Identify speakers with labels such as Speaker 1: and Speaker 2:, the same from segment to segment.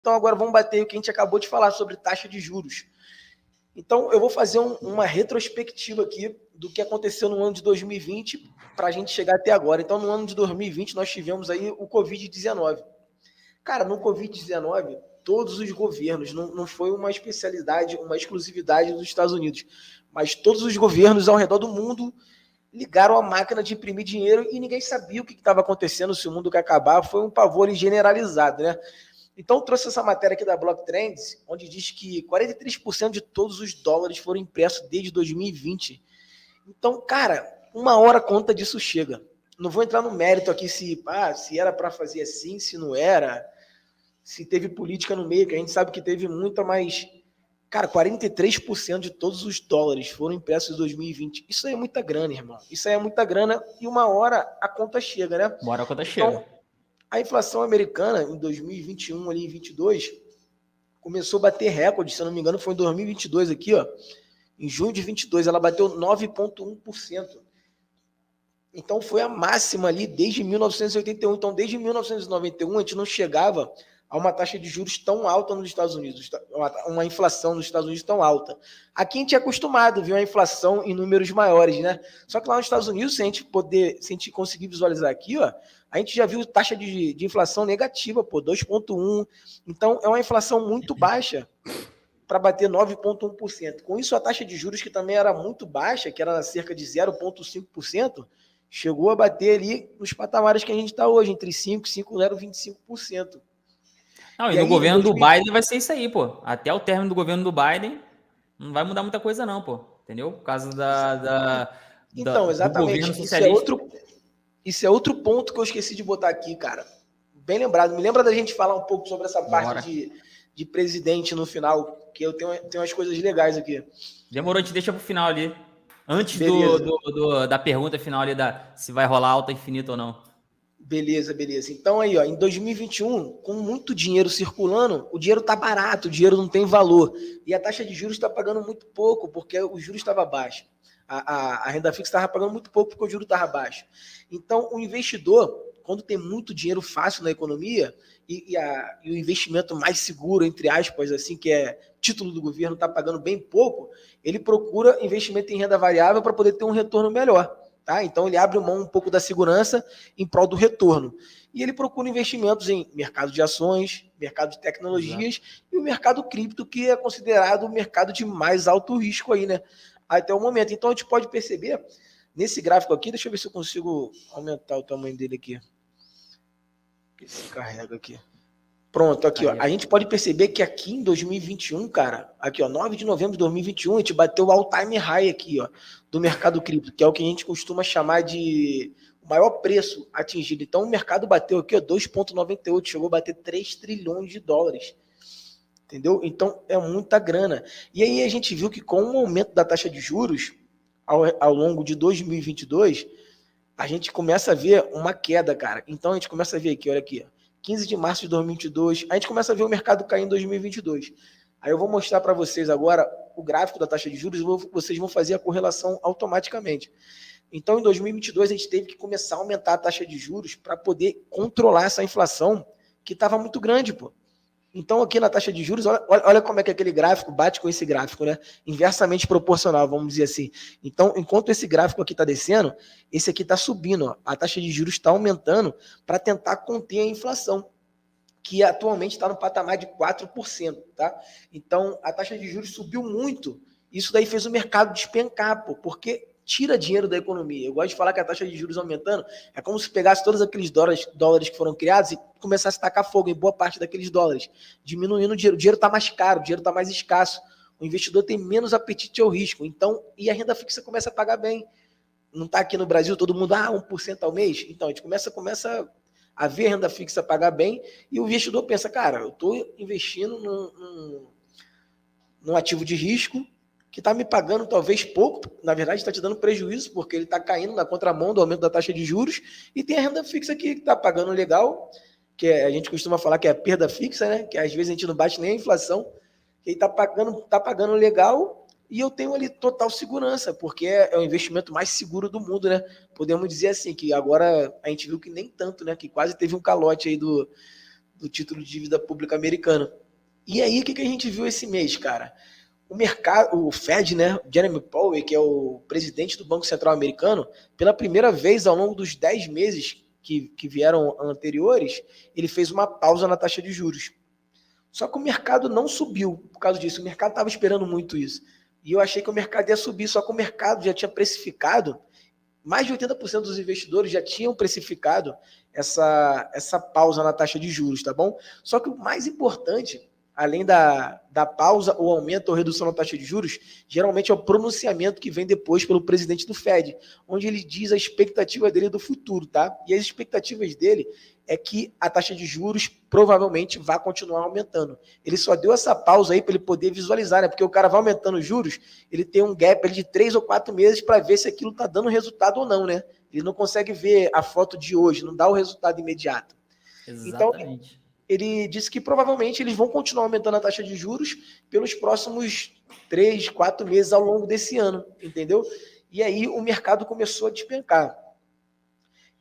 Speaker 1: Então agora vamos bater o que a gente acabou de falar sobre taxa de juros. Então eu vou fazer uma retrospectiva aqui do que aconteceu no ano de 2020 para a gente chegar até agora. Então no ano de 2020 nós tivemos aí o Covid-19. Cara, no Covid-19, todos os governos, não foi uma especialidade, uma exclusividade dos Estados Unidos, mas todos os governos ao redor do mundo ligaram a máquina de imprimir dinheiro e ninguém sabia o que estava acontecendo, se o mundo ia acabar. Foi um pavor generalizado, né? Então, trouxe essa matéria aqui da Block Trends, onde diz que 43% de todos os dólares foram impressos desde 2020. Então, cara, uma hora a conta disso chega. Não vou entrar no mérito aqui se era para fazer assim, se não era, se teve política no meio, que a gente sabe que teve muita, mas, cara, 43% de todos os dólares foram impressos em 2020. Isso aí é muita grana, irmão. Isso aí é muita grana e uma hora a conta chega, né?
Speaker 2: Uma hora a conta
Speaker 1: Então,
Speaker 2: chega.
Speaker 1: a inflação americana em 2021, ali em 22, começou a bater recorde, se eu não me engano, foi em 2022 aqui, ó. Em junho de 22, ela bateu 9,1%. Então foi a máxima ali desde 1981. Então, desde 1991, a gente não chegava a uma taxa de juros tão alta nos Estados Unidos, uma inflação nos Estados Unidos tão alta. Aqui a gente é acostumado a ver uma inflação em números maiores, né? Só que lá nos Estados Unidos, se a gente conseguir visualizar aqui, ó, a gente já viu taxa de inflação negativa, 2,1. Então, é uma inflação muito baixa para bater 9,1%. Com isso, a taxa de juros, que também era muito baixa, que era cerca de 0,5%, chegou a bater ali nos patamares que a gente está hoje, entre 5% e 5,025%.
Speaker 2: Não, e no governo do Biden vai ser isso aí, pô. Até o término do governo do Biden, não vai mudar muita coisa não, pô. Entendeu? Por causa
Speaker 1: Então,
Speaker 2: do governo
Speaker 1: exatamente.
Speaker 2: socialista.
Speaker 1: Isso é outro ponto que eu esqueci de botar aqui, cara. Bem lembrado. Me lembra da gente falar um pouco sobre essa parte de presidente no final, que eu tenho umas coisas legais aqui.
Speaker 2: Demorou, a gente deixa pro final ali. Antes
Speaker 1: Beleza.
Speaker 2: da pergunta final ali se vai rolar alta infinita ou não.
Speaker 1: Beleza. Então aí, ó, em 2021, com muito dinheiro circulando, o dinheiro tá barato, o dinheiro não tem valor. E a taxa de juros está pagando muito pouco, porque o juros estava baixo. A renda fixa estava pagando muito pouco, porque o juro estava baixo. Então, o investidor, quando tem muito dinheiro fácil na economia, e o investimento mais seguro, entre aspas, assim, que é título do governo, está pagando bem pouco, ele procura investimento em renda variável para poder ter um retorno melhor. Tá? Então ele abre mão um pouco da segurança em prol do retorno. E ele procura investimentos em mercado de ações, mercado de tecnologias. Exato. E o mercado cripto, que é considerado o mercado de mais alto risco aí, né? Até o momento. Então a gente pode perceber nesse gráfico aqui, deixa eu ver se eu consigo aumentar o tamanho dele aqui. Esse carrega aqui. Pronto, aqui, ó. A gente pode perceber que aqui em 2021, cara, aqui, ó, 9 de novembro de 2021, a gente bateu o all-time high aqui, ó, do mercado cripto, que é o que a gente costuma chamar de o maior preço atingido. Então, o mercado bateu aqui, ó, 2,98, chegou a bater 3 trilhões de dólares. Entendeu? Então, é muita grana. E aí a gente viu que com o aumento da taxa de juros, ao longo de 2022, a gente começa a ver uma queda, cara. Então, a gente começa a ver aqui, olha aqui, ó. 15 de março de 2022, a gente começa a ver o mercado cair em 2022. Aí eu vou mostrar para vocês agora o gráfico da taxa de juros e vocês vão fazer a correlação automaticamente. Então, em 2022, a gente teve que começar a aumentar a taxa de juros para poder controlar essa inflação que estava muito grande, pô. Então, aqui na taxa de juros, olha como é que aquele gráfico bate com esse gráfico, né? Inversamente proporcional, vamos dizer assim. Então, enquanto esse gráfico aqui está descendo, esse aqui está subindo. Ó. A taxa de juros está aumentando para tentar conter a inflação, que atualmente está no patamar de 4%. Tá? Então, a taxa de juros subiu muito. Isso daí fez o mercado despencar, pô, porque tira dinheiro da economia. Eu gosto de falar que a taxa de juros aumentando é como se pegasse todos aqueles dólares que foram criados e começasse a tacar fogo em boa parte daqueles dólares, diminuindo o dinheiro. O dinheiro está mais caro, o dinheiro está mais escasso. O investidor tem menos apetite ao risco. Então, e a renda fixa começa a pagar bem. Não está aqui no Brasil todo mundo, 1% ao mês? Então, a gente começa a ver a renda fixa pagar bem e o investidor pensa, cara, eu estou investindo num ativo de risco que está me pagando talvez pouco, na verdade está te dando prejuízo, porque ele está caindo na contramão do aumento da taxa de juros, e tem a renda fixa aqui que está pagando legal, que a gente costuma falar que é a perda fixa, né? Que às vezes a gente não bate nem a inflação, que ele está pagando legal, e eu tenho ali total segurança, porque é o investimento mais seguro do mundo, né? Podemos dizer assim, que agora a gente viu que nem tanto, né? Que quase teve um calote aí do título de dívida pública americano. E aí, o que a gente viu esse mês, cara? O mercado, o Fed, né, Jeremy Powell, que é o presidente do Banco Central americano, pela primeira vez ao longo dos 10 meses que vieram anteriores, ele fez uma pausa na taxa de juros. Só que o mercado não subiu por causa disso. O mercado estava esperando muito isso. E eu achei que o mercado ia subir, só que o mercado já tinha precificado, mais de 80% dos investidores já tinham precificado essa pausa na taxa de juros, tá bom? Só que o mais importante, além da pausa, ou aumento ou redução na taxa de juros, geralmente é o pronunciamento que vem depois pelo presidente do Fed, onde ele diz a expectativa dele do futuro, tá? E as expectativas dele é que a taxa de juros provavelmente vai continuar aumentando. Ele só deu essa pausa aí para ele poder visualizar, né? Porque o cara vai aumentando os juros, ele tem um gap ali de 3 ou 4 meses para ver se aquilo está dando resultado ou não, né? Ele não consegue ver a foto de hoje, não dá o resultado imediato.
Speaker 2: Exatamente.
Speaker 1: Então, ele disse que provavelmente eles vão continuar aumentando a taxa de juros pelos próximos 3, 4 meses ao longo desse ano, entendeu? E aí o mercado começou a despencar.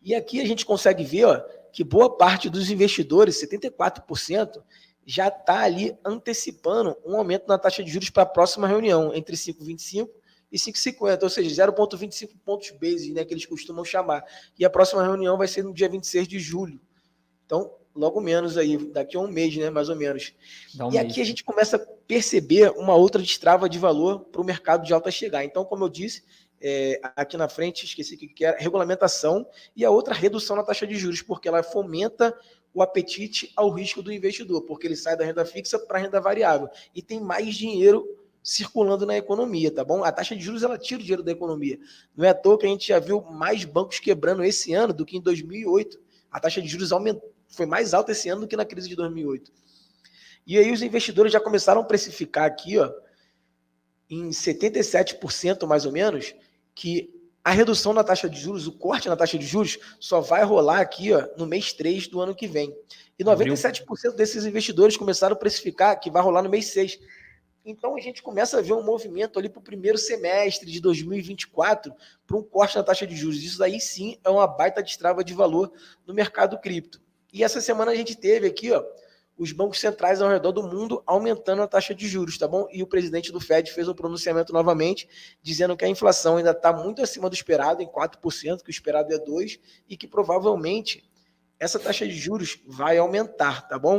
Speaker 1: E aqui a gente consegue ver, ó, que boa parte dos investidores, 74%, já está ali antecipando um aumento na taxa de juros para a próxima reunião, entre 5,25 e 5,50, ou seja, 0,25 pontos base, né, que eles costumam chamar. E a próxima reunião vai ser no dia 26 de julho. Então, logo menos aí, daqui a um mês, né, mais ou menos. Aqui a gente começa a perceber uma outra destrava de valor para o mercado de alta chegar. Então, como eu disse, aqui na frente, esqueci o que era, regulamentação, e a outra, redução na taxa de juros, porque ela fomenta o apetite ao risco do investidor, porque ele sai da renda fixa para a renda variável, e tem mais dinheiro circulando na economia, tá bom? A taxa de juros, ela tira o dinheiro da economia. Não é à toa que a gente já viu mais bancos quebrando esse ano do que em 2008. A taxa de juros foi mais alta esse ano do que na crise de 2008. E aí os investidores já começaram a precificar aqui, ó, em 77% mais ou menos, que a redução na taxa de juros, o corte na taxa de juros, só vai rolar aqui, ó, no mês 3 do ano que vem. E 97% desses investidores começaram a precificar que vai rolar no mês 6. Então a gente começa a ver um movimento ali para o primeiro semestre de 2024 para um corte na taxa de juros. Isso aí sim é uma baita destrava de valor no mercado cripto. E essa semana a gente teve aqui, ó, os bancos centrais ao redor do mundo aumentando a taxa de juros, tá bom? E o presidente do Fed fez um pronunciamento novamente, dizendo que a inflação ainda está muito acima do esperado, em 4%, que o esperado é 2%, e que provavelmente essa taxa de juros vai aumentar, tá bom?